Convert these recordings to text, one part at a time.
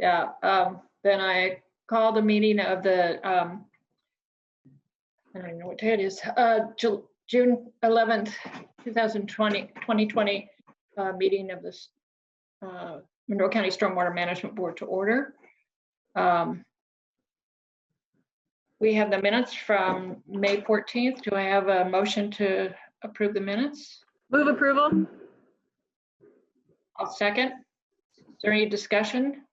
Yeah, then I call the meeting of the, I don't even know what day it is, June 11th, 2020 meeting of this Monroe County Stormwater Management Board to order. We have the minutes from May 14th. Do I have a motion to approve the minutes? Move approval. I'll second. Is there any discussion?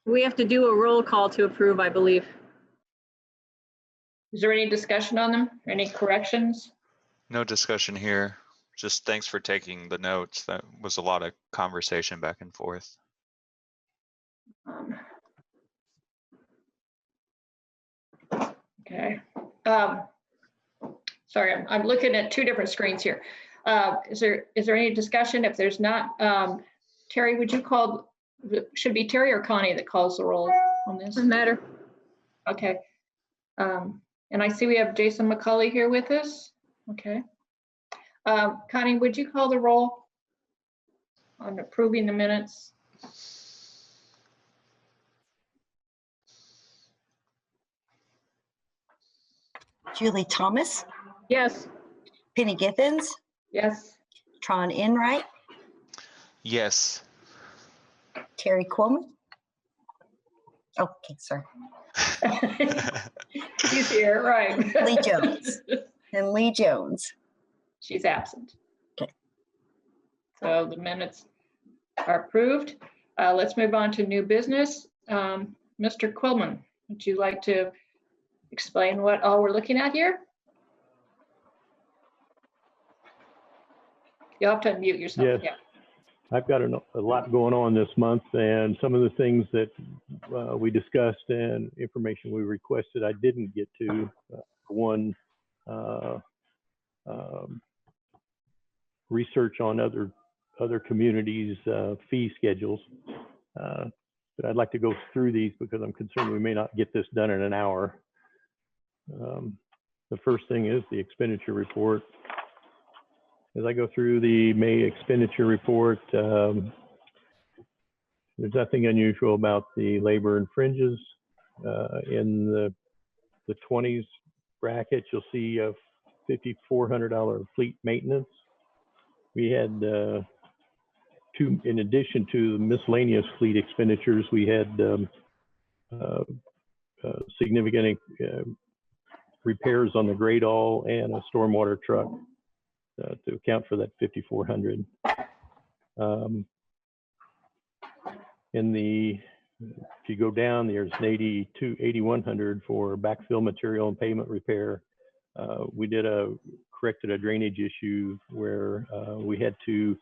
We have to do a roll call to approve, I believe. Is there any discussion on them? Any corrections? No discussion here. Just thanks for taking the notes. That was a lot of conversation back and forth. Okay. Sorry, I'm looking at two different screens here. Is there any discussion? If there's not, Terry, would you call, should it be Terry or Connie that calls the roll on this? Doesn't matter. Okay. And I see we have Jason McCauley here with us. Okay. Connie, would you call the roll on approving the minutes? Julie Thomas, Yes. Penny Giffens, Yes. Tron Enright, Yes. Terry Coleman. Okay, sorry. She's here, right. Lee Jones and Lee Jones. She's absent. Okay. So the minutes are approved. Let's move on to new business. Mr. Quillman, would you like to explain what all we're looking at here? You'll have to unmute yourself. Yes. Yeah. I've got a lot going on this month, and some of the things that we discussed and information we requested I didn't get to. One, research on other communities' fee schedules. But I'd like to go through these because I'm concerned we may not get this done in an hour. The first thing is the expenditure report. As I go through the May expenditure report, there's nothing unusual about the labor and fringes. In the 20s bracket, you'll see a $5,400 fleet maintenance. We had in addition to the miscellaneous fleet expenditures, we had significant repairs on the grade all and a stormwater truck. To account for that 5,400. If you go down, there's an 8,100 for backfill material and pavement repair. We corrected a drainage issue where we had to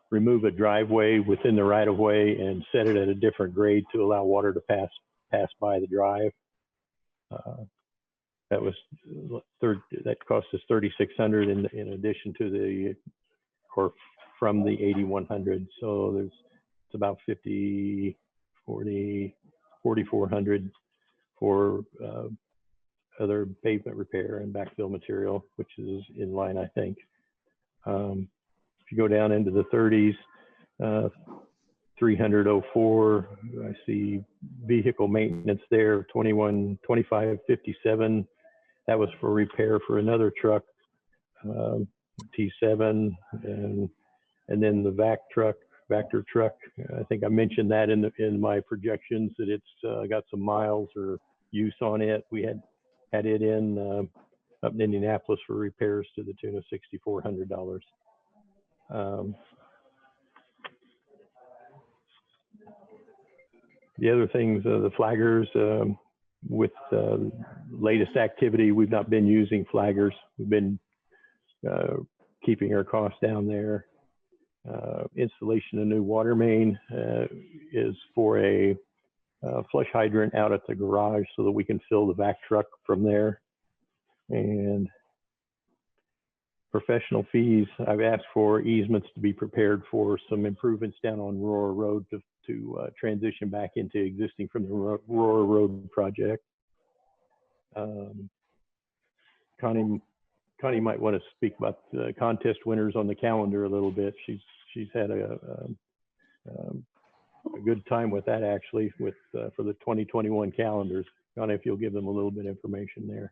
remove a driveway within the right of way and set it at a different grade to allow water to pass by the drive. That cost us 3,600 in addition to from the 8,100. So it's about 4,400 for other pavement repair and backfill material, which is in line, I think. If you go down into the 30s, 304, I see vehicle maintenance there, 2557. That was for repair for another truck, T7, and then the Vector truck. I think I mentioned that in my projections that it's got some miles or use on it. We had it in up in Indianapolis for repairs to the tune of $6,400. The other things, the flaggers, with latest activity, we've not been using flaggers. We've been keeping our costs down there. Installation of new water main is for a flush hydrant out at the garage so that we can fill the vac truck from there. And professional fees, I've asked for easements to be prepared for some improvements down on Aurora Road to transition back into existing from the Aurora Road project. Connie might want to speak about the contest winners on the calendar a little bit. She's had a a good time with that actually, with for the 2021 calendars. Donna, if you'll give them a little bit of information there.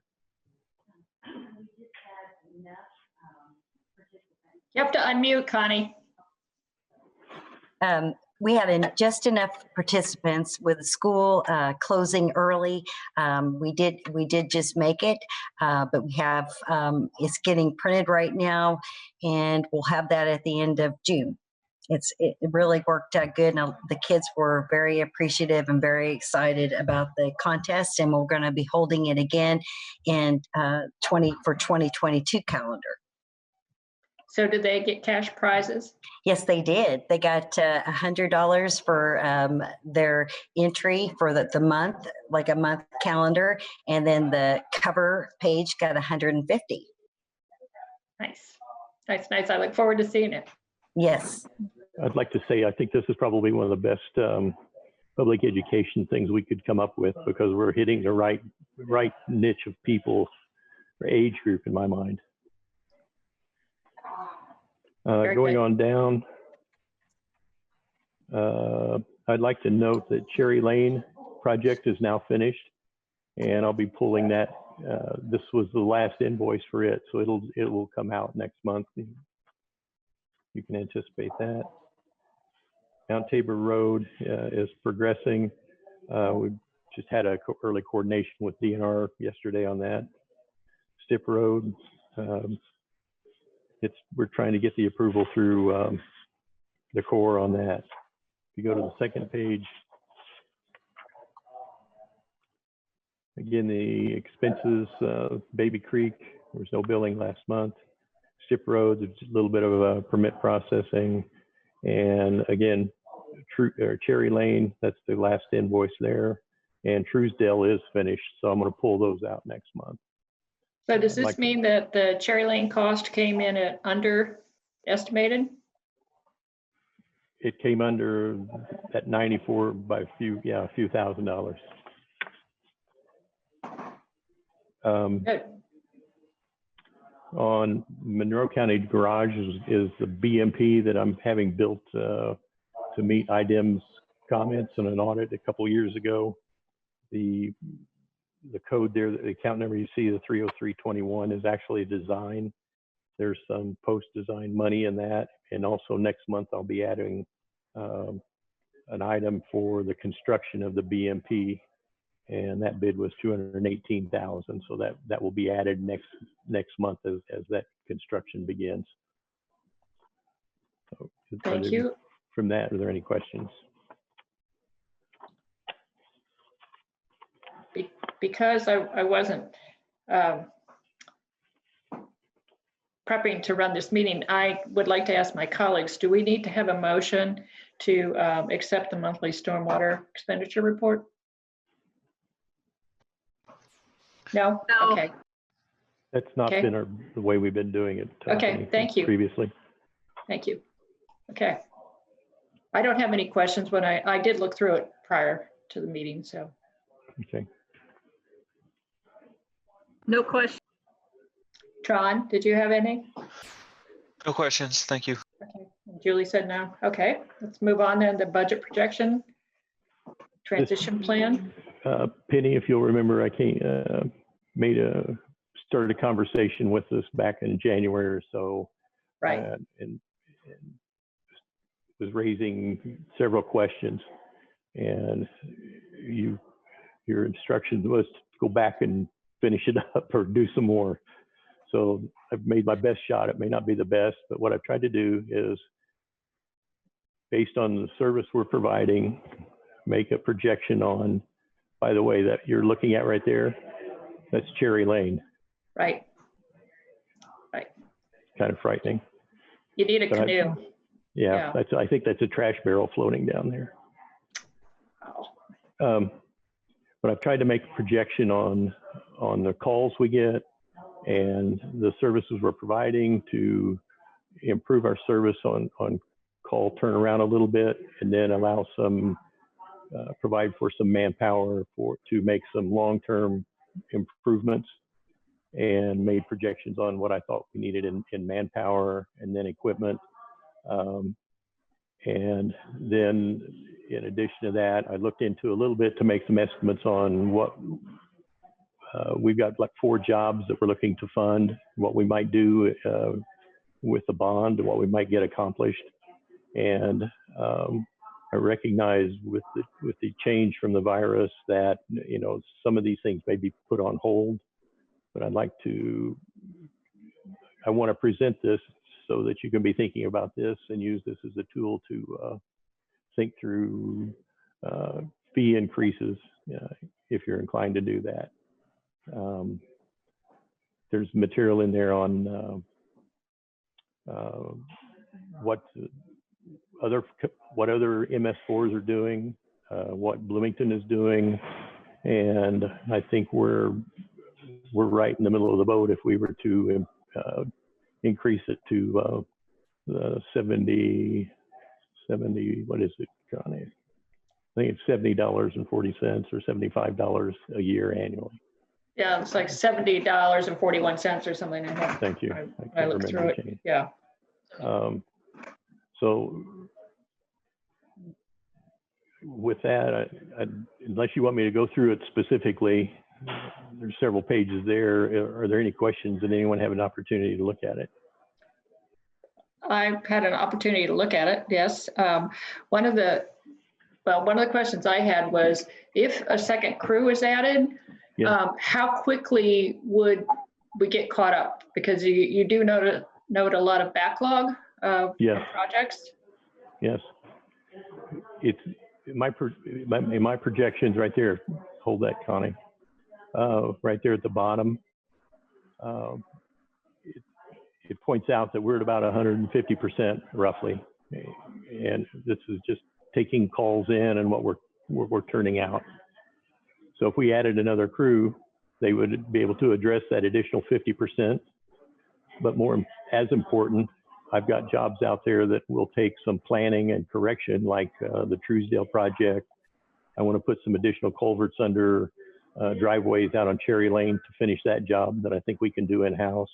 You have to unmute, Connie. We had just enough participants with the school closing early. We did just make it, but we have it's getting printed right now, and we'll have that at the end of June. It really worked out good, and the kids were very appreciative and very excited about the contest, and we're going to be holding it again in 2022 calendar. So did they get cash prizes? Yes, they did. They got $100 for their entry for the month, like a month calendar, and then the cover page got $150. Nice, nice. I look forward to seeing it. Yes. I'd like to say I think this is probably one of the best public education things we could come up with, because we're hitting the right niche of people, or age group in my mind. Going good. on down, I'd like to note that Cherry Lane project is now finished, and I'll be pulling that. This was the last invoice for it, so it will come out next month. You can anticipate that. Mount Tabor Road is progressing. We just had a early coordination with DNR yesterday on that. Stipp Road, we're trying to get the approval through the Corps on that. If you go to the second page, again, the expenses, Baby Creek, there was no billing last month. Stipp Road, there's a little bit of permit processing. And again, Cherry Lane, that's the last invoice there. And Truesdale is finished, so I'm going to pull those out next month. So does this mean that the Cherry Lane cost came in at underestimated? It came under at 94 by a few $1,000. Good. On Monroe County Garage is the BMP that I'm having built to meet IDEM's comments on an audit a couple years ago. The code there, the account number you see, the 30321, is actually a design. There's some post-design money in that. And also next month, I'll be adding an item for the construction of the BMP. And that bid was $218,000. So that will be added next month as that construction begins. So, Thank you. From that, are there any questions? Because I wasn't prepping to run this meeting, I would like to ask my colleagues, do we need to have a motion to accept the monthly stormwater expenditure report? No? No. Okay. That's not Okay. been the way we've been doing it. Okay, thank you. Previously. Thank you. Okay. I don't have any questions, but I did look through it prior to the meeting, so. Okay. No question. Tron, did you have any? No questions. Thank you. Okay. Julie said no. Okay, let's move on then to budget projection, transition plan. Penny, if you'll remember, I started a conversation with us back in January or so. Right. And was raising several questions, and your instruction was to go back and finish it up or do some more. So I've made my best shot. It may not be the best, but what I've tried to do is, based on the service we're providing, make a projection on, by the way, that you're looking at right there, that's Cherry Lane. Right. Right. Kind of frightening. You need a But canoe. Yeah, Yeah. I think that's a trash barrel floating down there. Oh. But I've tried to make a projection on the calls we get and the services we're providing to improve our service on call turnaround a little bit, and then allow some, provide for some manpower to make some long-term improvements, and made projections on what I thought we needed in manpower and then equipment. And then in addition to that, I looked into a little bit to make some estimates on what we've got, like 4 jobs that we're looking to fund, what we might do with the bond, what we might get accomplished. And I recognize with the change from the virus that, you know, some of these things may be put on hold, but I want to present this so that you can be thinking about this and use this as a tool to think through fee increases if you're inclined to do that. There's material in there on what other MS4s are doing, what Bloomington is doing, and I think we're right in the middle of the boat if we were to increase it to the 70, what is it, Connie? I think it's $70.40 or $75 a year annually. Yeah, it's like $70.41 or something like that. Thank you. I looked through it. Yeah. So with that, unless you want me to go through it specifically, there's several pages there. Are there any questions? Did anyone have an opportunity to look at it? I've had an opportunity to look at it, yes. One of the questions I had was, if a second crew is added, Yeah. how quickly would we get caught up? Because you do note a lot of backlog of Yes. projects. Yes. It's in my projections right there. Hold that, Connie. Right there at the bottom. It points out that we're at about 150% roughly. And this is just taking calls in and what we're turning out. So if we added another crew, they would be able to address that additional 50%. But more as important, I've got jobs out there that will take some planning and correction, like the Truesdale project. I want to put some additional culverts under driveways out on Cherry Lane to finish that job that I think we can do in-house.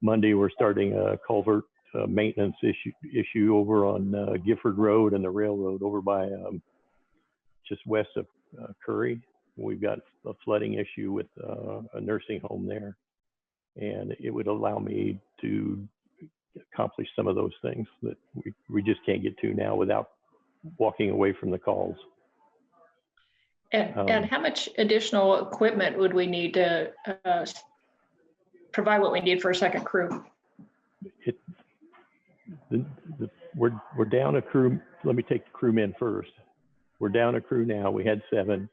Monday, we're starting a culvert maintenance issue over on Gifford Road and the railroad over by just west of Curry. We've got a flooding issue with a nursing home there. And it would allow me to accomplish some of those things that we just can't get to now without walking away from the calls. And how much additional equipment would we need to provide what we need for a second crew? We're down a crew. Let me take the crewmen first. We're down a crew now. We had 7.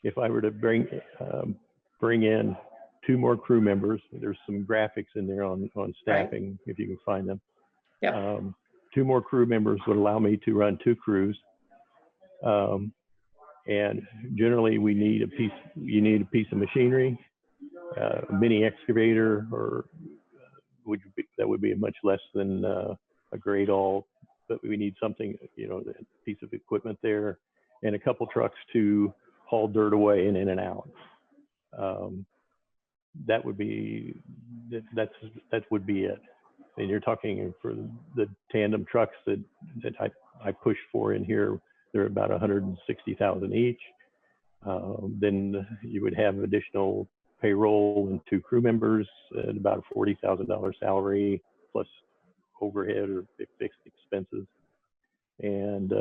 If I were to bring in 2 more crew members, there's some graphics in there on staffing, right, if you can find them. Yep. 2 more crew members would allow me to run 2 crews. And generally you need a piece of machinery, a mini excavator, or that would be much less than a grade all, but we need something, you know, a piece of equipment there, and a couple trucks to haul dirt away and in and out. That would be it. And you're talking for the tandem trucks that I push for in here, they're about 160,000 each. Then you would have additional payroll and 2 crew members at about a $40,000 salary plus overhead or fixed expenses, and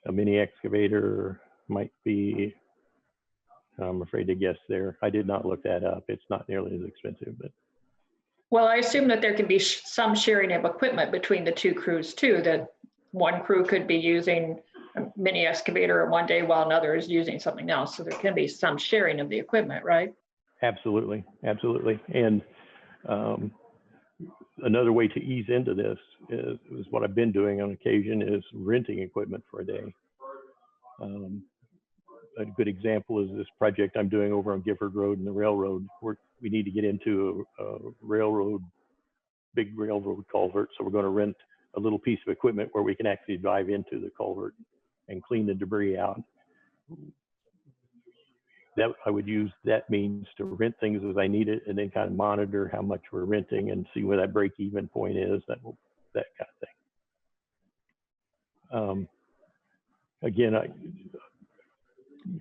a mini excavator might be, I'm afraid to guess there. I did not look that up. It's not nearly as expensive, but. Well, I assume that there can be some sharing of equipment between the 2 crews too, that one crew could be using a mini excavator one day while another is using something else. So there can be some sharing of the equipment, right? Absolutely, absolutely. And another way to ease into this is what I've been doing on occasion is renting equipment for a day. A good example is this project I'm doing over on Gifford Road and the railroad. We need to get into a big railroad culvert. So we're going to rent a little piece of equipment where we can actually drive into the culvert and clean the debris out. That I would use that means to rent things as I need it, and then kind of monitor how much we're renting and see where that break-even point is. That kind of thing. Again,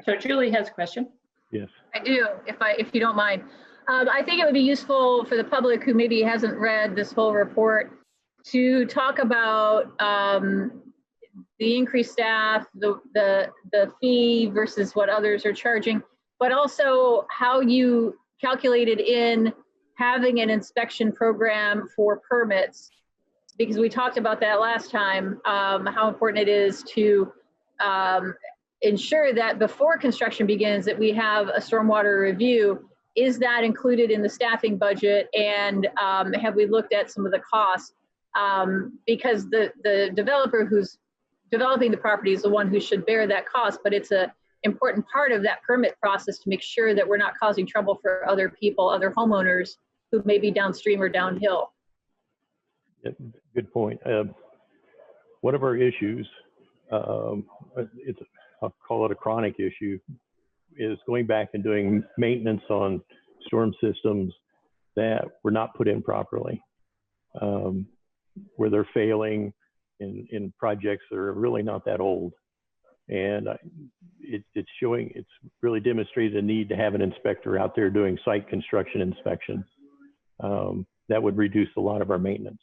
So Julie has a question. yes. I do, if you don't mind. I think it would be useful for the public who maybe hasn't read this whole report to talk about the increased staff, the fee versus what others are charging, but also how you calculated in having an inspection program for permits, because we talked about that last time, how important it is to ensure that before construction begins that we have a stormwater review. Is that included in the staffing budget? And have we looked at some of the costs? Because the developer who's developing the property is the one who should bear that cost, but it's an important part of that permit process to make sure that we're not causing trouble for other people, other homeowners who may be downstream or downhill. Yeah, good point. One of our issues, I'll call it a chronic issue, is going back and doing maintenance on storm systems that were not put in properly, where they're failing in projects that are really not that old. And it's really demonstrated a need to have an inspector out there doing site construction inspection. That would reduce a lot of our maintenance.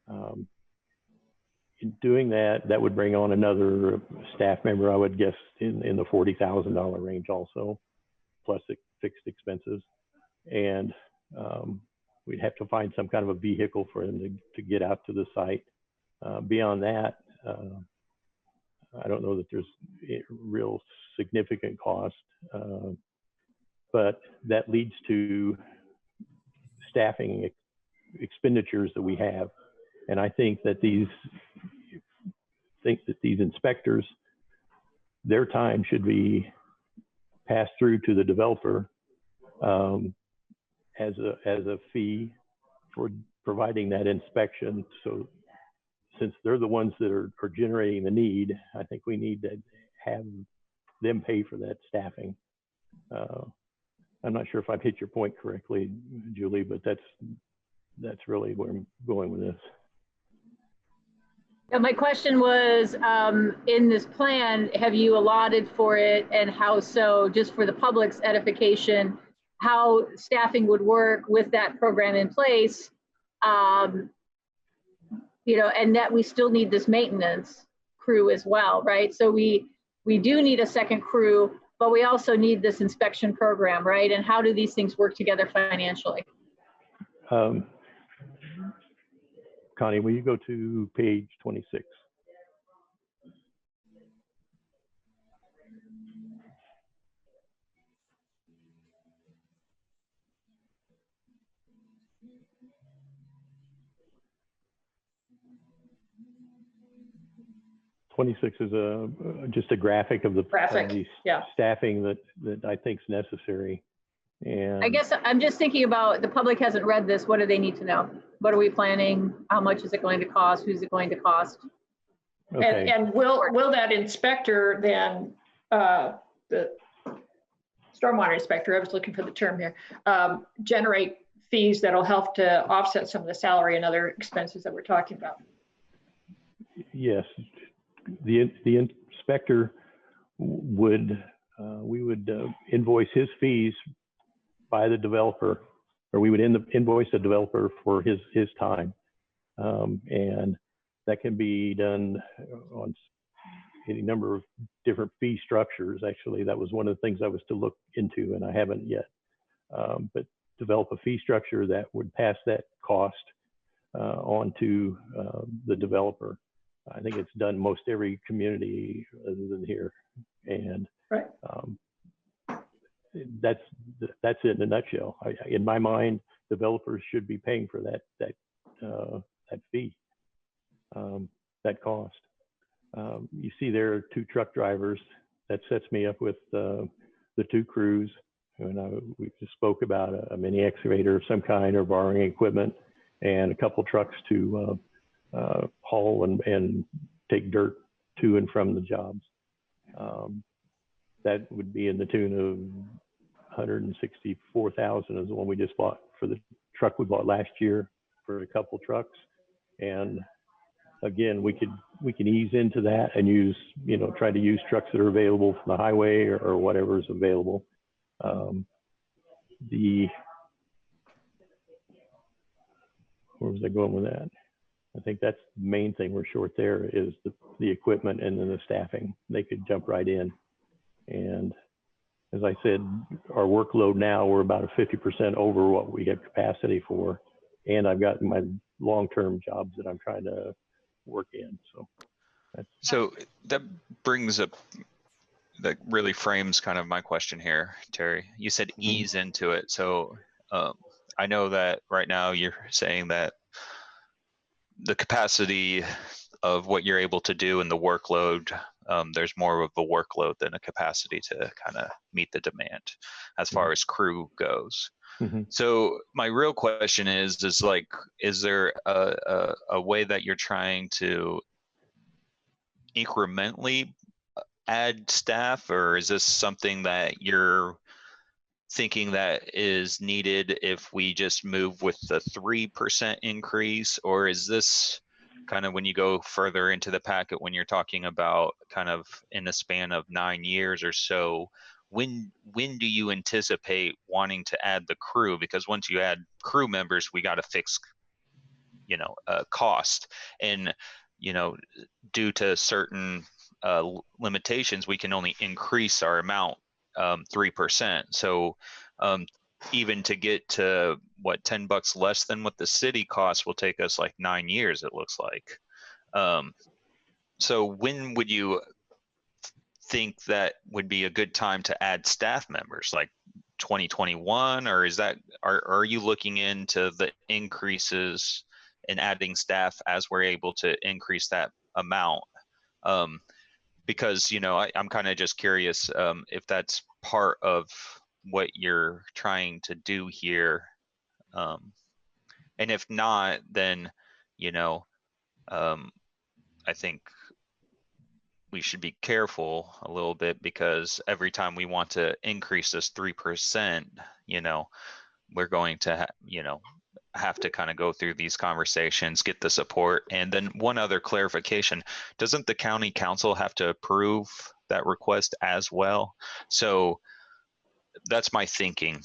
In doing that, that would bring on another staff member, I would guess, in the $40,000 range also, plus fixed expenses. And we'd have to find some kind of a vehicle for them to get out to the site. Beyond that, I don't know that there's a real significant cost, but that leads to staffing expenditures that we have. And I think that these inspectors, their time should be passed through to the developer as a fee for providing that inspection. So since they're the ones that are generating the need, I think we need to have them pay for that staffing. I'm not sure if I've hit your point correctly, Julie, but that's really where I'm going with this. My question was, in this plan, have you allotted for it, and how so, just for the public's edification, how staffing would work with that program in place, you know, and that we still need this maintenance crew as well, right? So we do need a second crew, but we also need this inspection program, right? And how do these things work together financially? Connie, will you go to page 26? '26 is just a graphic of the staffing that I think is necessary. And I guess I'm just thinking about, the public hasn't read this. What do they need to know? What are we planning? How much is it going to cost? Who's it going to cost? okay. And will that inspector then, the stormwater inspector, I was looking for the term here, generate fees that'll help to offset some of the salary and other expenses that we're talking about? Yes, the inspector would, we would invoice his fees by the developer, or we would invoice the developer for his time. And that can be done on any number of different fee structures. Actually, that was one of the things I was to look into, and I haven't yet. But develop a fee structure that would pass that cost on to the developer. I think it's done most every community other than here. And right. That's it in a nutshell. In my mind, developers should be paying for that fee, that cost. You see there are 2 truck drivers. That sets me up with the 2 crews. And we just spoke about a mini excavator of some kind, or borrowing equipment, and a couple trucks to haul and take dirt to and from the jobs. That would be in the tune of $164,000 is the one we just bought for the truck we bought last year for a couple trucks. And again, we can ease into that and use, try to use trucks that are available from the highway or whatever is available. Where was I going with that? I think that's the main thing we're short there is the equipment and then the staffing. They could jump right in. And as I said, our workload now, we're about 50% over what we have capacity for. And I've got my long-term jobs that I'm trying to work in. So that brings up, that really frames kind of my question here, Terry. You said ease into it. So I know that right now you're saying that the capacity of what you're able to do and the workload, there's more of a workload than a capacity to kind of meet the demand as far as crew goes. So my real question is like, is there a way that you're trying to incrementally add staff, or is this something that you're thinking that is needed if we just move with the 3% increase? Or is this kind of when you go further into the packet, when you're talking about kind of in the span of 9 years or so, when do you anticipate wanting to add the crew? Because once you add crew members, we got to fix, cost. And, due to certain limitations, we can only increase our amount 3%. So even to get to what, $10 less than what the city costs will take us like 9 years, it looks like. So when would you think that would be a good time to add staff members, like 2021? Or is that, are you looking into the increases and adding staff as we're able to increase that amount? Because, I'm kind of just curious if that's part of what you're trying to do here. And if not, then, I think we should be careful a little bit, because every time we want to increase this 3%, we're going to, have to kind of go through these conversations, get the support. And then one other clarification, doesn't the county council have to approve that request as well? So that's my thinking.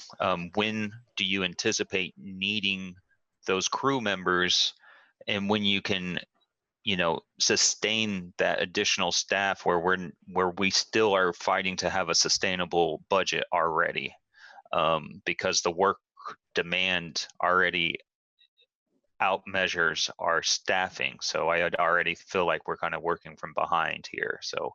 When do you anticipate needing those crew members, and when you can, sustain that additional staff where we still are fighting to have a sustainable budget already, because the work demand already outmeasures our staffing. So I already feel like we're kind of working from behind here. So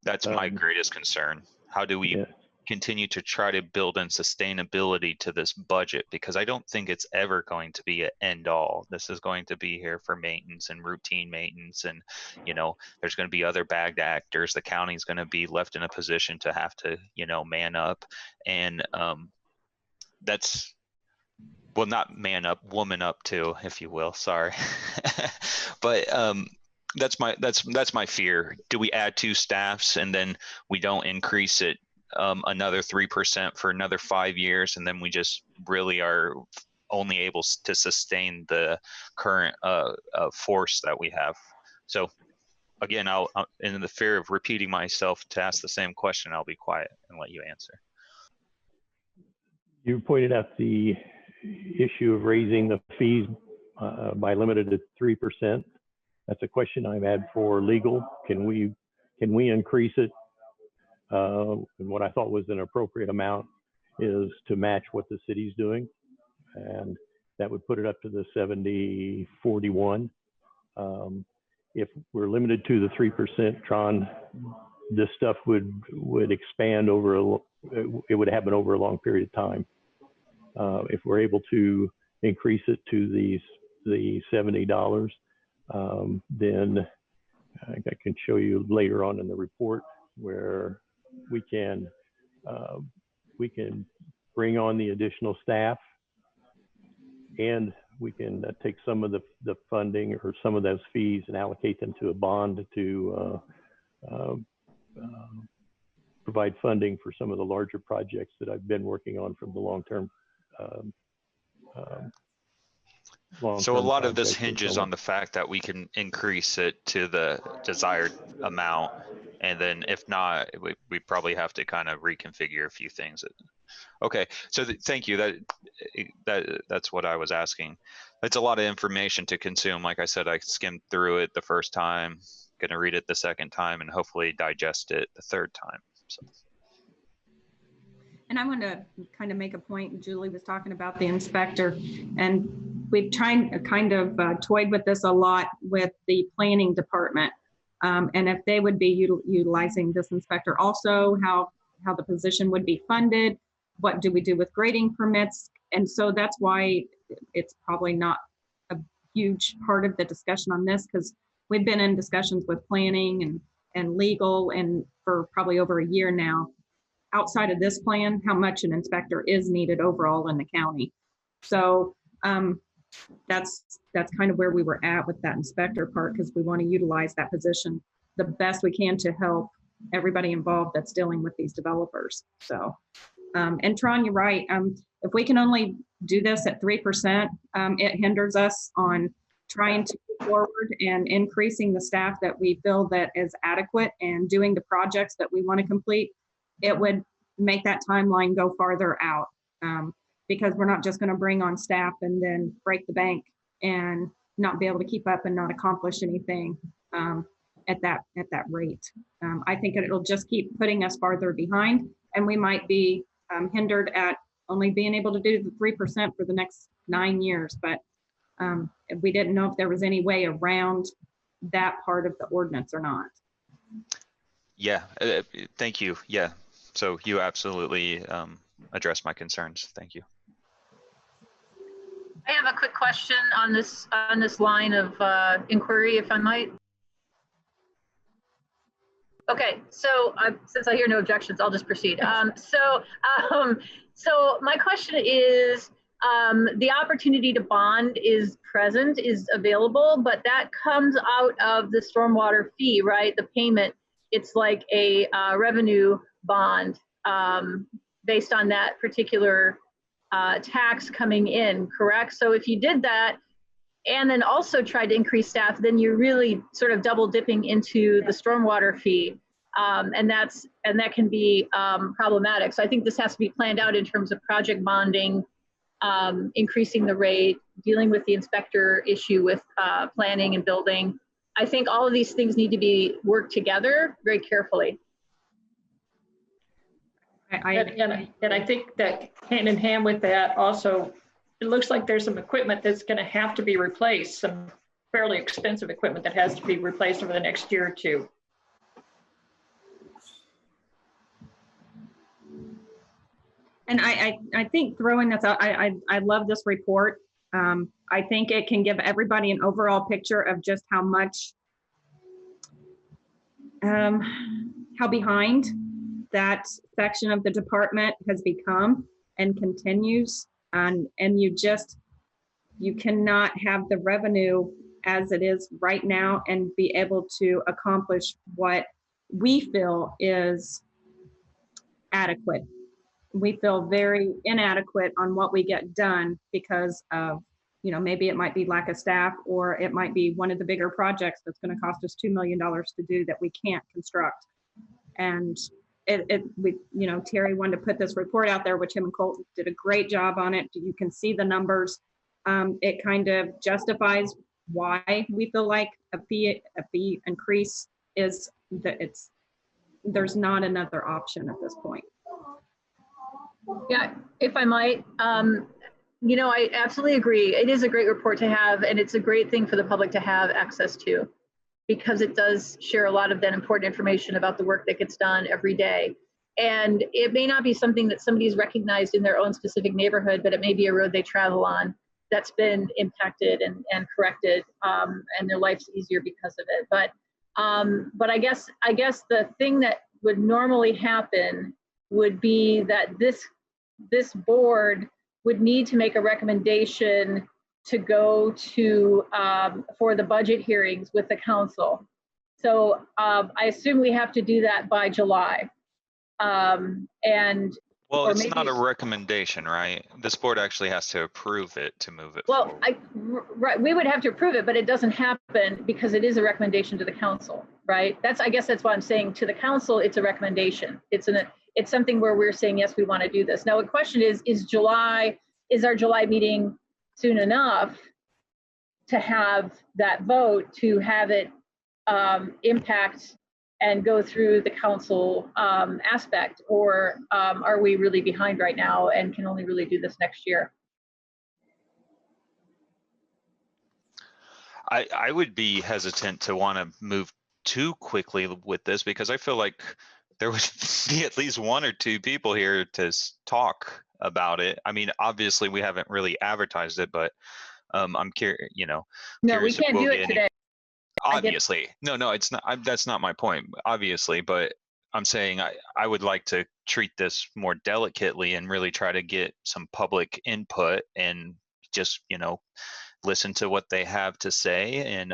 that's my greatest concern. How do we continue to try to build in sustainability to this budget? Because I don't think it's ever going to be an end all. This is going to be here for maintenance and routine maintenance. And, there's going to be other bagged actors. The county's going to be left in a position to have to, man up. And that's, well, not man up, woman up too, if you will. Sorry. But that's my fear. Do we add 2 staffs and then we don't increase it another 3% for another 5 years, and then we just really are only able to sustain the current force that we have? So again, I'll in the fear of repeating myself to ask the same question, I'll be quiet and let you answer. You pointed out the issue of raising the fees by limited to 3%. That's a question I've had for legal. Can we increase it? And what I thought was an appropriate amount is to match what the city's doing, and that would put it up to the 70-41. If we're limited to the 3%, Tron, this stuff would expand it would happen over a long period of time. If we're able to increase it to the $70, then I can show you later on in the report where we can bring on the additional staff, and we can take some of the funding or some of those fees and allocate them to a bond to provide funding for some of the larger projects that I've been working on from the long-term So a lot of this projects as hinges well. on the fact that we can increase it to the desired amount. And then if not, we probably have to kind of reconfigure a few things. Okay, so thank you. That's what I was asking. It's a lot of information to consume. Like I said, I skimmed through it the first time, gonna read it the second time, and hopefully digest it the third time. So. And I want to kind of make a point. Julie was talking about the inspector, and we've kind of toyed with this a lot with the planning department. And if they would be utilizing this inspector also, how the position would be funded, what do we do with grading permits? And so that's why it's probably not a huge part of the discussion on this, because we've been in discussions with planning and legal and for probably over a year now. Outside of this plan, how much an inspector is needed overall in the county. So that's kind of where we were at with that inspector part, because we want to utilize that position the best we can to help everybody involved that's dealing with these developers. So, and Tron, you're right. If we can only do this at 3%, it hinders us on trying to move forward and increasing the staff that we feel that is adequate and doing the projects that we want to complete. It would make that timeline go farther out, because we're not just going to bring on staff and then break the bank and not be able to keep up and not accomplish anything at that rate. I think it'll just keep putting us farther behind, and we might be hindered at only being able to do the 3% for the next 9 years. But we didn't know if there was any way around that part of the ordinance or not. Yeah, thank you. Yeah, so you absolutely addressed my concerns. Thank you. I have a quick question on this line of inquiry, if I might. Okay, so since I hear no objections, I'll just proceed. So my question is, the opportunity to bond is present, is available, but that comes out of the stormwater fee, right? The payment, it's like a revenue bond based on that particular tax coming in, correct? So if you did that and then also tried to increase staff, then you're really sort of double dipping into the stormwater fee. And that can be problematic. So I think this has to be planned out in terms of project bonding, increasing the rate, dealing with the inspector issue with planning and building. I think all of these things need to be worked together very carefully. And I think that hand in hand with that also, it looks like there's some equipment that's going to have to be replaced, some fairly expensive equipment that has to be replaced over the next year or two. And I think throwing this out, I love this report. I think it can give everybody an overall picture of just how much, how behind that section of the department has become and continues. And you cannot have the revenue as it is right now and be able to accomplish what we feel is adequate. We feel very inadequate on what we get done because of, maybe it might be lack of staff, or it might be one of the bigger projects that's going to cost us $2 million to do that we can't construct. And Terry wanted to put this report out there, which him and Colt did a great job on it. You can see the numbers. It kind of justifies why we feel like a fee increase is there's not another option at this point. Yeah, if I might, I absolutely agree. It is a great report to have, and it's a great thing for the public to have access to, because it does share a lot of that important information about the work that gets done every day. And it may not be something that somebody's recognized in their own specific neighborhood, but it may be a road they travel on that's been impacted and corrected, and their life's easier because of it. But I guess the thing that would normally happen would be that this board would need to make a recommendation to go to for the budget hearings with the council. So I assume we have to do that by July. And Well, Or it's not a maybe- recommendation, right? This board actually has to approve it to move it Well, forward. right, we would have to approve it, but it doesn't happen because it is a recommendation to the council, right? I guess that's why I'm saying to the council, it's a recommendation. It's something where we're saying, yes, we want to do this. Now, the question is our July meeting soon enough to have that vote, to have it impact and go through the council aspect, or are we really behind right now and can only really do this next year? I would be hesitant to want to move too quickly with this because I feel like there would be at least one or two people here to talk about it. I mean, obviously we haven't really advertised it, but I'm curious, No, we curious if can't we'll do get it any- today. Obviously, no, it's not. That's not my point. Obviously, but I'm saying I would like to treat this more delicately and really try to get some public input and just listen to what they have to say and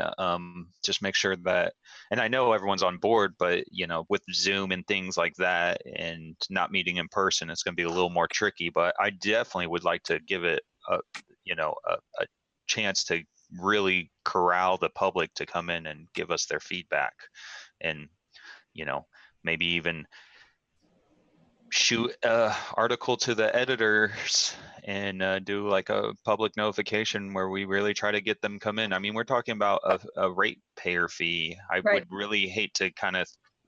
just make sure that. And I know everyone's on board, but with Zoom and things like that and not meeting in person, it's going to be a little more tricky. But I definitely would like to give it a chance to really corral the public to come in and give us their feedback and maybe even shoot a article to the editors and do like a public notification where we really try to get them come in. I mean, we're talking about a ratepayer fee. I Right. would really hate to kind of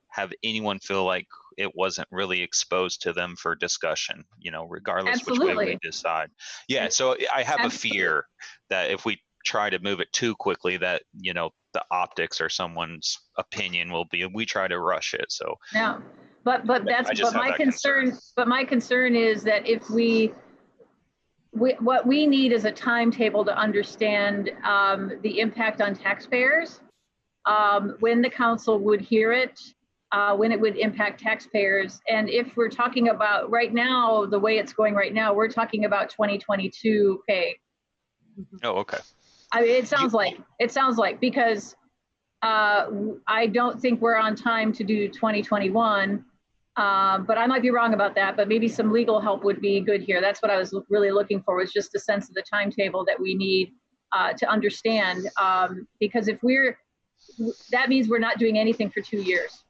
have anyone feel like it wasn't really exposed to them for discussion, regardless which way we Absolutely. decide. Yeah, so I have a Absolutely. fear that if we try to move it too quickly that, the optics or someone's opinion will be, we try to rush it. So Yeah, but I just have my that concern. But my concern is that if what we need is a timetable to understand the impact on taxpayers, when the council would hear it, when it would impact taxpayers. And if we're talking about right now, the way it's going right now, we're talking about 2022 pay. Oh, okay. I mean, it sounds like because I don't think we're on time to do 2021, but I might be wrong about that. But maybe some legal help would be good here. That's what I was really looking for, was just a sense of the timetable that we need to understand. Because that means we're not doing anything for 2 years.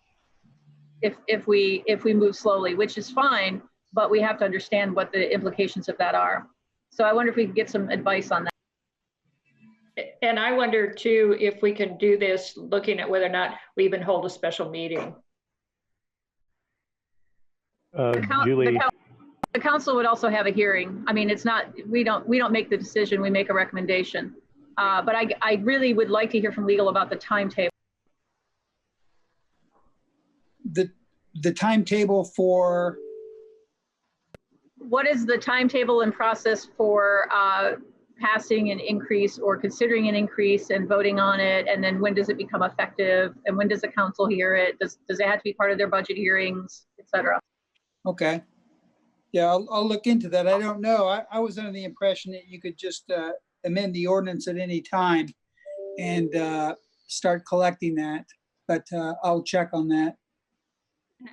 If we move slowly, which is fine, but we have to understand what the implications of that are. So I wonder if we could get some advice on that. And I wonder too, if we can do this, looking at whether or not we even hold a special meeting. Julie, The council would also have a hearing. I mean, it's not, we don't make the decision, we make a recommendation. But I really would like to hear from legal about the timetable. The timetable for, What is the timetable and process for passing an increase or considering an increase and voting on it? And then when does it become effective? And when does the council hear it? Does it have to be part of their budget hearings, et cetera? okay. Yeah, I'll look into that. I don't know. I was under the impression that you could just amend the ordinance at any time and start collecting that, but I'll check on that.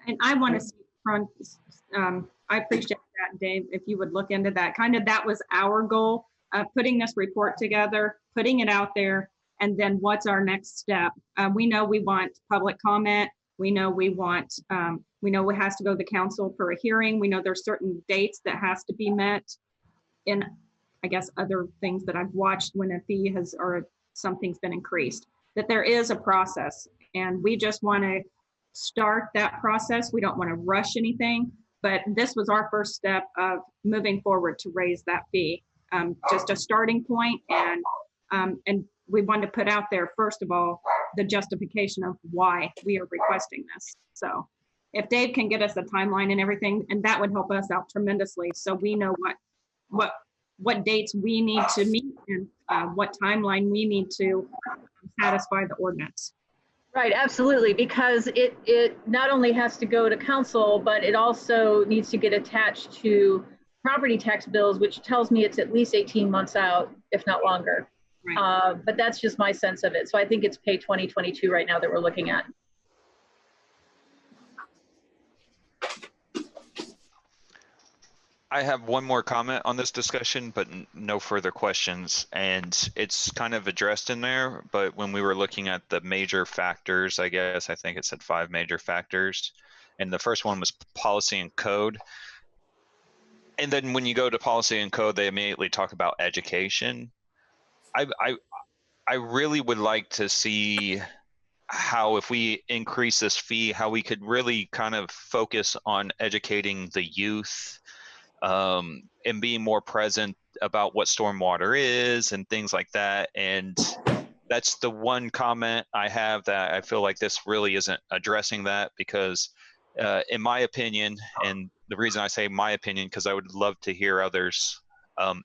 And I want to see front, I appreciate that, Dave, if you would look into that. Kind of that was our goal, putting this report together, putting it out there, and then what's our next step? We know we want public comment. We know we know it has to go to the council for a hearing. We know there's certain dates that has to be met. And I guess other things that I've watched when a fee has, or something's been increased, that there is a process, and we just want to start that process. We don't want to rush anything, but this was our first step of moving forward to raise that fee. Just a starting point, and we wanted to put out there, first of all, the justification of why we are requesting this. So if Dave can get us a timeline and everything, and that would help us out tremendously, so we know what dates we need to meet and what timeline we need to satisfy the ordinance. Right, absolutely, because it not only has to go to council, but it also needs to get attached to property tax bills, which tells me it's at least 18 months out, if not longer. Right. But that's just my sense of it. So I think it's pay 2022 right now that we're looking at. I have one more comment on this discussion, but no further questions. And it's kind of addressed in there, but when we were looking at the major factors, I guess, I think it said 5 major factors. And the first one was policy and code. And then when you go to policy and code, they immediately talk about education. I really would like to see how, if we increase this fee, how we could really kind of focus on educating the youth, and being more present about what stormwater is and things like that. And that's the one comment I have, that I feel like this really isn't addressing that, because in my opinion, and the reason I say my opinion, because I would love to hear others,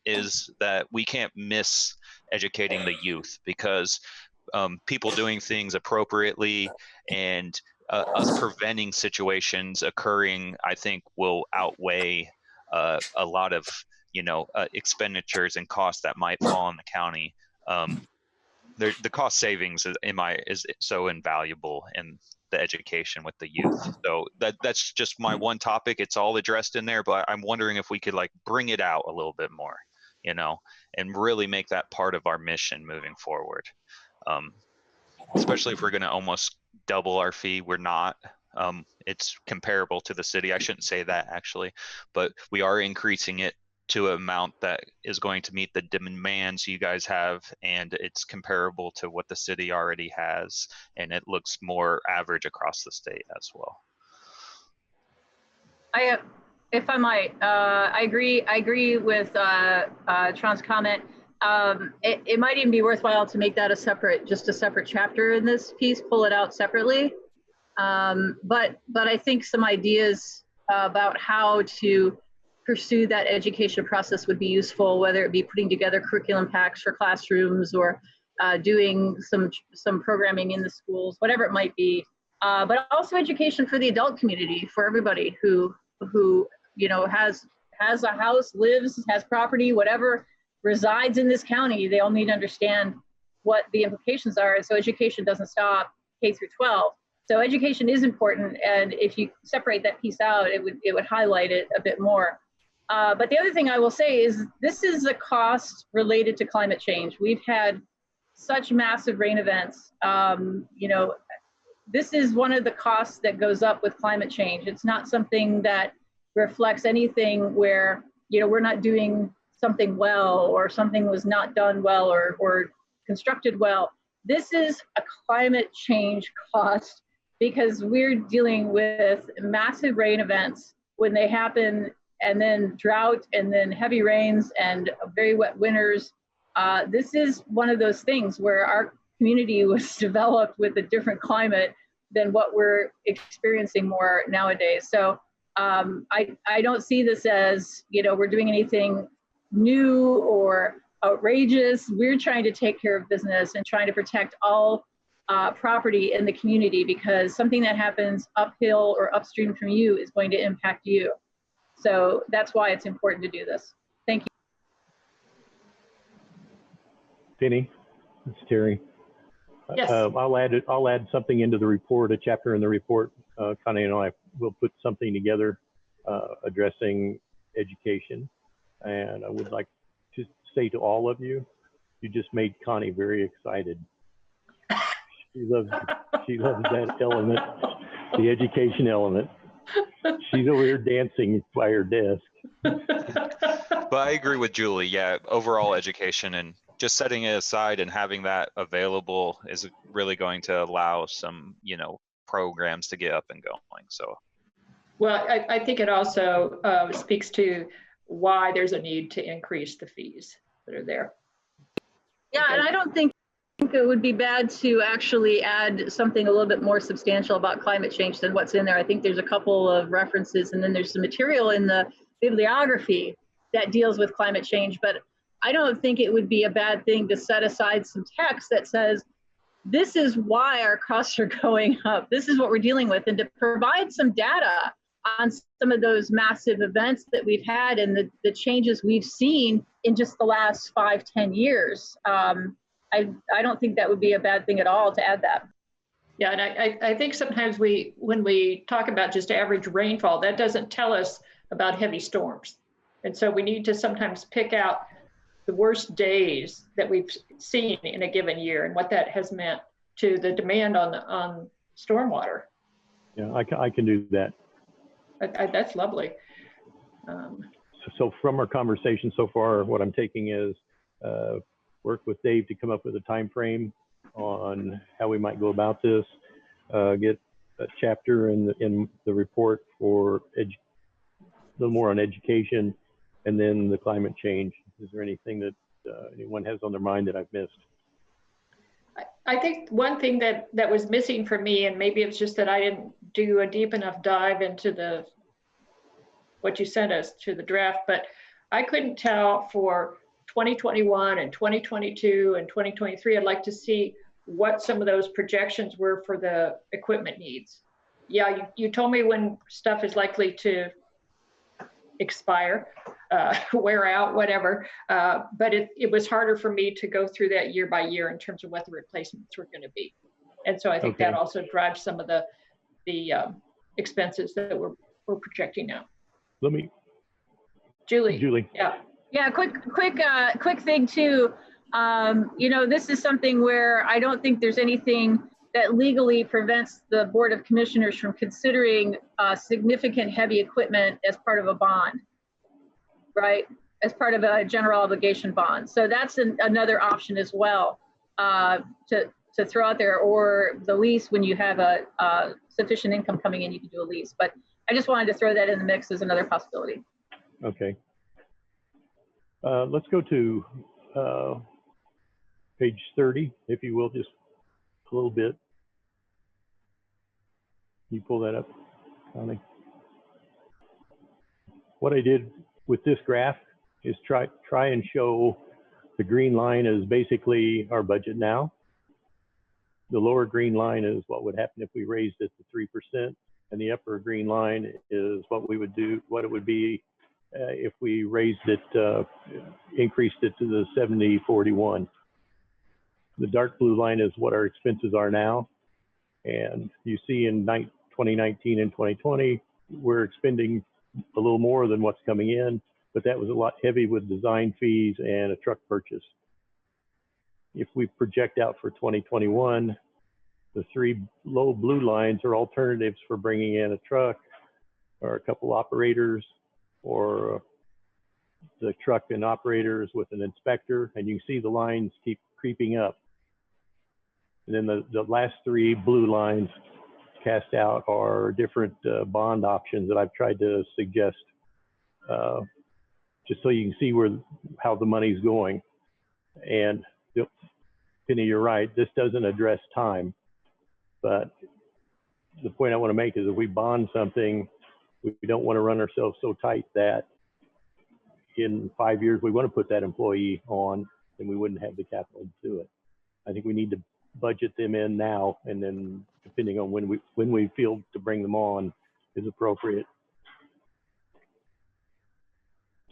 is that we can't miss educating the youth, because people doing things appropriately and us preventing situations occurring, I think, will outweigh a lot of expenditures and costs that might fall on the county. The cost savings is so invaluable in the education with the youth. So that's just my one topic. It's all addressed in there, but I'm wondering if we could like bring it out a little bit more, and really make that part of our mission moving forward. Especially if we're going to almost double our fee. We're not. It's comparable to the city. I shouldn't say that actually, but we are increasing it to an amount that is going to meet the demands you guys have, and it's comparable to what the city already has, and it looks more average across the state as well. If I might, I agree with Tron's comment. It might even be worthwhile to make that just a separate chapter in this piece, pull it out separately. But I think some ideas about how to pursue that education process would be useful, whether it be putting together curriculum packs for classrooms or doing some programming in the schools, whatever it might be. But also education for the adult community, for everybody who has a house, lives, has property, whatever, resides in this county. They all need to understand what the implications are. And so education doesn't stop K through 12. So education is important. And if you separate that piece out, it would highlight it a bit more. But the other thing I will say is this is a cost related to climate change. We've had such massive rain events. This is one of the costs that goes up with climate change. It's not something that reflects anything where, we're not doing something well, or something was not done well, or constructed well. This is a climate change cost, because we're dealing with massive rain events when they happen, and then drought, and then heavy rains, and very wet winters. This is one of those things where our community was developed with a different climate than what we're experiencing more nowadays. So I don't see this as, we're doing anything new or outrageous. We're trying to take care of business and trying to protect all property in the community, because something that happens uphill or upstream from you is going to impact you. So that's why it's important to do this. Thank you. Penny, it's Terry. Yes. I'll add something into the report, a chapter in the report. Connie and I will put something together addressing education. And I would like to say to all of you, you just made Connie very excited. She loves that element, the education element. She's over here dancing by her desk. But I agree with Julie. Yeah, overall education and just setting it aside and having that available is really going to allow some, programs to get up and going. So, well, I think it also speaks to why there's a need to increase the fees that are there. Yeah, and I don't think it would be bad to actually add something a little bit more substantial about climate change than what's in there. I think there's a couple of references, and then there's some material in the bibliography that deals with climate change. But I don't think it would be a bad thing to set aside some text that says, this is why our costs are going up. This is what we're dealing with, and to provide some data on some of those massive events that we've had and the changes we've seen in just the last 5-10 years. I don't think that would be a bad thing at all to add that. Yeah, and I think sometimes when we talk about just average rainfall, that doesn't tell us about heavy storms. And so we need to sometimes pick out the worst days that we've seen in a given year and what that has meant to the demand on stormwater. Yeah, I can do that. That's lovely. So from our conversation so far, what I'm taking is work with Dave to come up with a time frame on how we might go about this, get a chapter in the report for a little more on education, and then the climate change. Is there anything that anyone has on their mind that I've missed? I think one thing that was missing for me, and maybe it's just that I didn't do a deep enough dive into what you sent us to the draft, but I couldn't tell for 2021 and 2022 and 2023. I'd like to see what some of those projections were for the equipment needs. Yeah, you told me when stuff is likely to expire, wear out, whatever. But it was harder for me to go through that year by year in terms of what the replacements were going to be. And so I think that also drives some of the expenses that we're projecting now. Let me, Julie. Yeah, quick thing too. This is something where I don't think there's anything that legally prevents the Board of Commissioners from considering significant heavy equipment as part of a bond, right? As part of a general obligation bond. So that's another option as well to throw out there, or the lease when you have a sufficient income coming in, you can do a lease. But I just wanted to throw that in the mix as another possibility. Okay. Let's go to page 30, if you will, just a little bit. Can you pull that up, Connie? What I did with this graph is try and show the green line is basically our budget now. The lower green line is what would happen if we raised it to 3%, and the upper green line is what we would do, what it would be if we raised it, increased it to the 70-41. The dark blue line is what our expenses are now. And you see in 2019 and 2020, we're expending a little more than what's coming in, but that was a lot heavy with design fees and a truck purchase. If we project out for 2021, the three low blue lines are alternatives for bringing in a truck or a couple operators or the truck and operators with an inspector, and you can see the lines keep creeping up. And then the last three blue lines cast out are different bond options that I've tried to suggest, just so you can see how the money's going. And Penny, you're right, this doesn't address time, but the point I want to make is if we bond something, we don't want to run ourselves so tight that in 5 years we want to put that employee on and we wouldn't have the capital to do it. I think we need to budget them in now, and then depending on when we feel to bring them on is appropriate.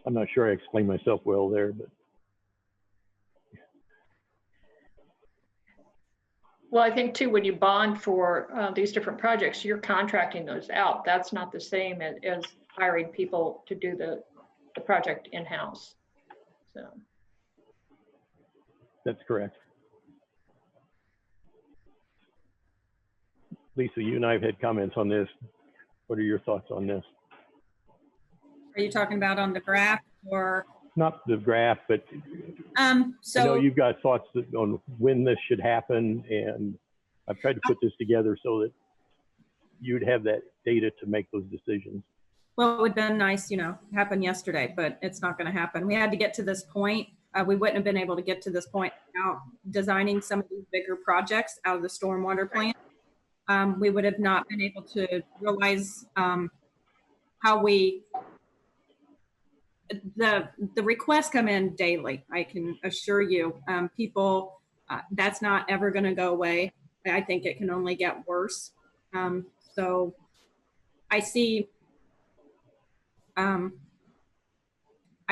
I'm not sure I explained myself well there, but. Well, I think too, when you bond for these different projects, you're contracting those out. That's not the same as hiring people to do the project in-house. So. That's correct. Lisa, you and I have had comments on this. What are your thoughts on this? Are you talking about on the graph or? Not the graph, but so I know you've got thoughts on when this should happen, and I've tried to put this together so that you'd have that data to make those decisions. Well, it would have been nice, happen yesterday, but it's not going to happen. We had to get to this point. We wouldn't have been able to get to this point without designing some of these bigger projects out of the stormwater plan. We would have not been able to realize how the requests come in daily. I can assure you, people, that's not ever going to go away. I think it can only get worse. So I see, I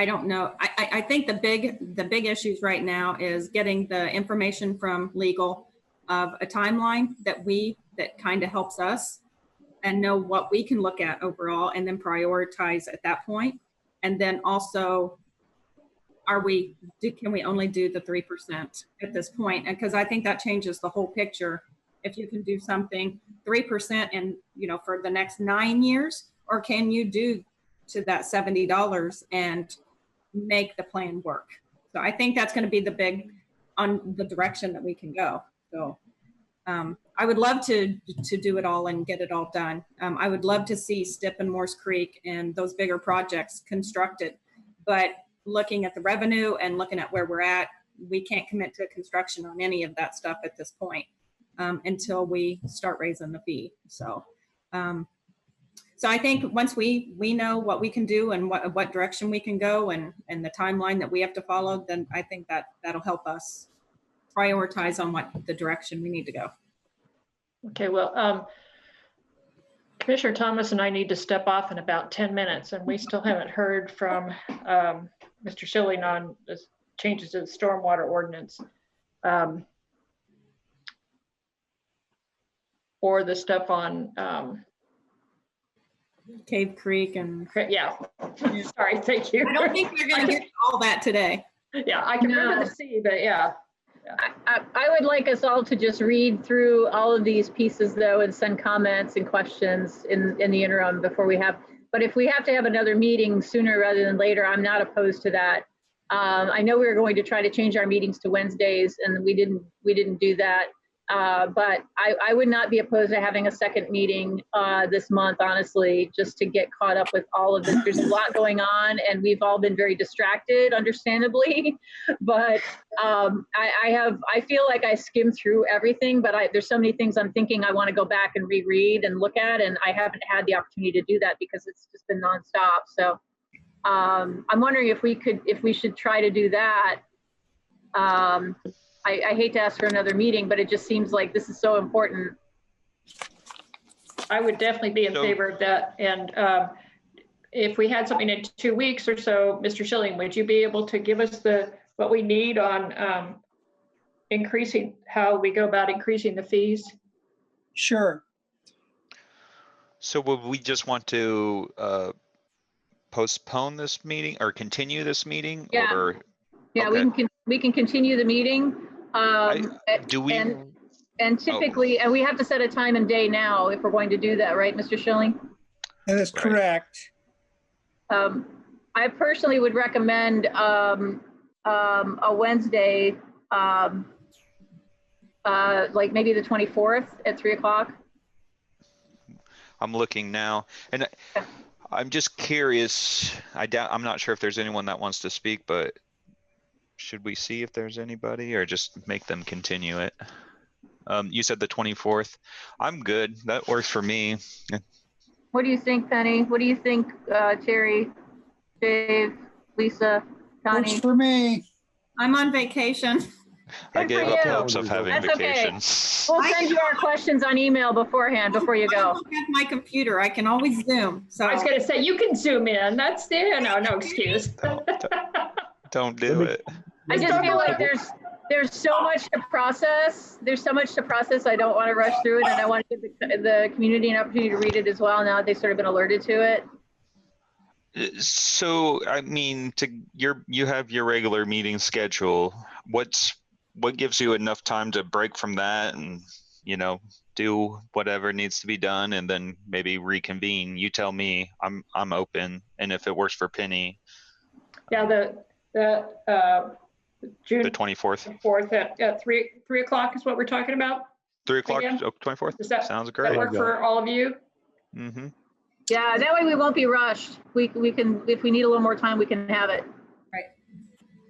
don't know. I think the big issues right now is getting the information from legal of a timeline that kind of helps us and know what we can look at overall and then prioritize at that point. And then also, can we only do the 3% at this point? And because I think that changes the whole picture. If you can do something 3% and, for the next 9 years, or can you do to that $70 and make the plan work? So I think that's going to be the big on the direction that we can go. So I would love to do it all and get it all done. I would love to see Stipp and Morse Creek and those bigger projects constructed, but looking at the revenue and looking at where we're at, we can't commit to construction on any of that stuff at this point until we start raising the fee. So, so I think once we know what we can do and what direction we can go and the timeline that we have to follow, then I think that'll help us prioritize on what the direction we need to go. Okay, well, Commissioner Thomas and I need to step off in about 10 minutes, and we still haven't heard from Mr. Schilling on the changes to the stormwater ordinance or the stuff on Cave Creek and yeah. Sorry, thank you. I don't think we're going to get all that today. Yeah, I can remember the C, but yeah. I would like us all to just read through all of these pieces though and send comments and questions in the interim before we have, but if we have to have another meeting sooner rather than later, I'm not opposed to that. I know we were going to try to change our meetings to Wednesdays and we didn't do that. But I would not be opposed to having a second meeting this month, honestly, just to get caught up with all of this. There's a lot going on and we've all been very distracted, understandably. But I feel like I skimmed through everything, but there's so many things I'm thinking I want to go back and reread and look at, and I haven't had the opportunity to do that because it's just been nonstop. So I'm wondering if we should try to do that. I hate to ask for another meeting, but it just seems like this is so important. I would definitely be in favor of that. And if we had something in 2 weeks or so, Mr. Schilling, would you be able to give us what we need on how we go about increasing the fees? Sure. So would we just want to postpone this meeting or continue this meeting? Yeah. Or, yeah, okay. we can continue the meeting. Do we? And typically, and we have to set a time and day now if we're going to do that, right, Mr. Schilling? That is correct. I personally would recommend a Wednesday, like maybe the 24th at 3 o'clock. I'm looking now, and I'm just curious. I'm not sure if there's anyone that wants to speak, but should we see if there's anybody or just make them continue it? You said the 24th. I'm good. That works for me. What do you think, Penny? What do you think, Terry, Dave, Lisa, Connie? Works for me. I'm on vacation. I gave up you. hopes of having That's vacation. Okay. We'll send you our questions on email beforehand, before you I go. don't have my computer. I can always Zoom. So I was going to say, you can zoom in. That's there. No excuse. Don't do it. I just feel like there's so much to process. There's so much to process. I don't want to rush through it, and I want to give the community an opportunity to read it as well. Now that they've sort of been alerted to it. So, I mean, you have your regular meeting schedule. What gives you enough time to break from that and, do whatever needs to be done and then maybe reconvene? You tell me. I'm open, and if it works for Penny. Yeah, the June the 24th. 4th at 3 o'clock is what we're talking about. 3 o'clock, Again? 24th. Does that sounds that great. work for all of you? Mm-hmm. Yeah, that way we won't be rushed. We can, if we need a little more time, we can have it. Right.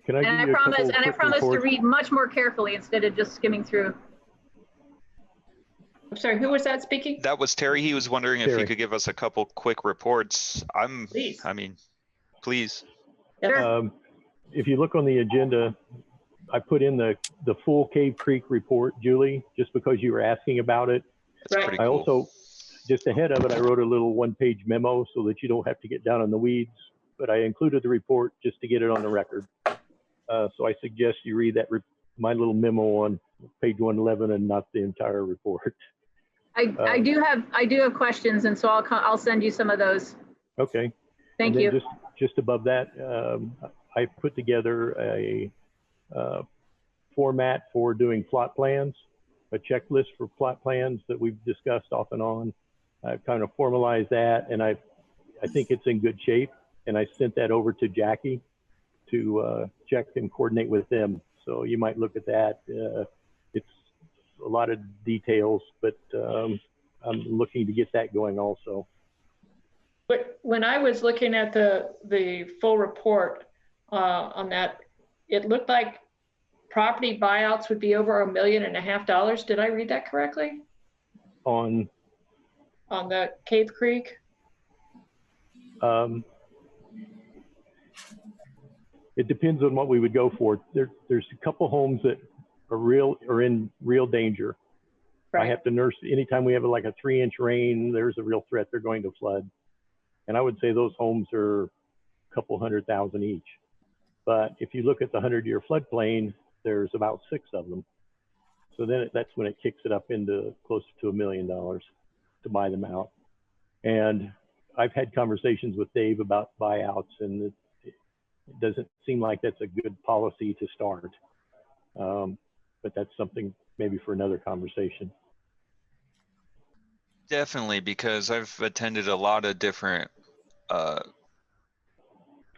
Can I And I give you a couple promise, quick to reports? read much more carefully instead of just skimming through. I'm sorry, who was that speaking? That was Terry. He was wondering if he Terry. could give us a couple quick reports. Please. Please. Sure. If you look on the agenda, I put in the full Cave Creek report, Julie, just because you were asking about it. That's Right. pretty I cool. also, just ahead of it, I wrote a little one-page memo so that you don't have to get down in the weeds, but I included the report just to get it on the record. So I suggest you read that my little memo on page 111 and not the entire report. I do have questions, and so I'll send you some of those. Okay. Thank And then you. Just just above that, I put together a format for doing plot plans, a checklist for plot plans that we've discussed off and on. I've kind of formalized that, and I think it's in good shape. And I sent that over to Jackie to check and coordinate with them. So you might look at that. It's a lot of details, but I'm looking to get that going also. But when I was looking at the full report on that, it looked like property buyouts would be over $1.5 million. Did I read that correctly? On the Cave Creek? It depends on what we would go for. There's a couple homes that are in real danger. Right. I have to nurse anytime we have like a 3-inch rain. There's a real threat they're going to flood, and I would say those homes are a couple $100,000 each. But if you look at the 100-year floodplain, there's about 6 of them. So then that's when it kicks it up into close to $1 million to buy them out. And I've had conversations with Dave about buyouts, and it doesn't seem like that's a good policy to start. But that's something maybe for another conversation. Definitely, because I've attended a lot of different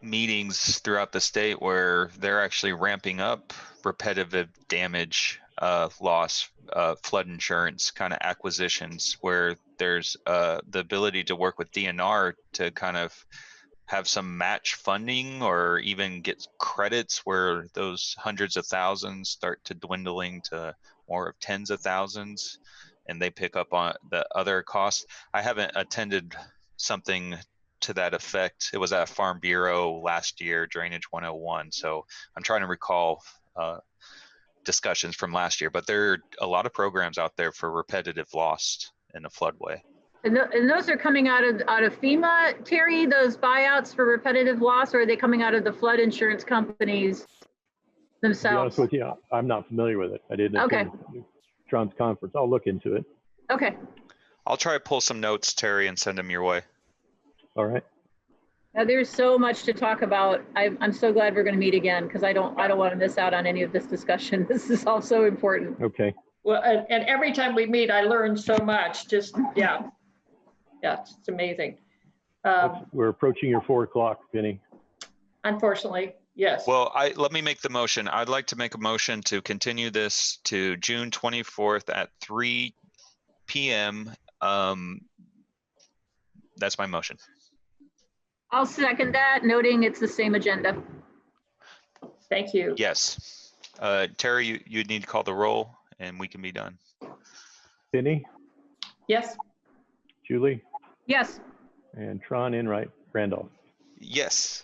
meetings throughout the state where they're actually ramping up repetitive damage loss, flood insurance kind of acquisitions, where there's the ability to work with DNR to kind of have some match funding or even get credits where those hundreds of thousands start to dwindling to more of tens of thousands, and they pick up on the other costs. I haven't attended something to that effect. It was at Farm Bureau last year, Drainage 101. So I'm trying to recall discussions from last year, but there are a lot of programs out there for repetitive loss in a floodway. And those are coming out of FEMA, Terry, those buyouts for repetitive loss, or are they coming out of the flood insurance companies themselves? To be honest with you, I'm not familiar with it. I didn't attend Tron's conference. I'll look into it. Okay. I'll try to pull some notes, Terry, and send them your way. All right. Now, there's so much to talk about. I'm so glad we're going to meet again, because I don't want to miss out on any of this discussion. This is all so important. Okay. Well, and every time we meet, I learn so much. Just yeah, it's amazing. We're approaching your 4 o'clock, Penny. Unfortunately, yes. Well, let me make the motion. I'd like to make a motion to continue this to June 24th at 3 p.m. That's my motion. I'll second that, noting it's the same agenda. Thank you. Yes. Terry, you need to call the roll and we can be done. Penny? Yes. Julie? Yes. And Tron Enright Randolph? Yes.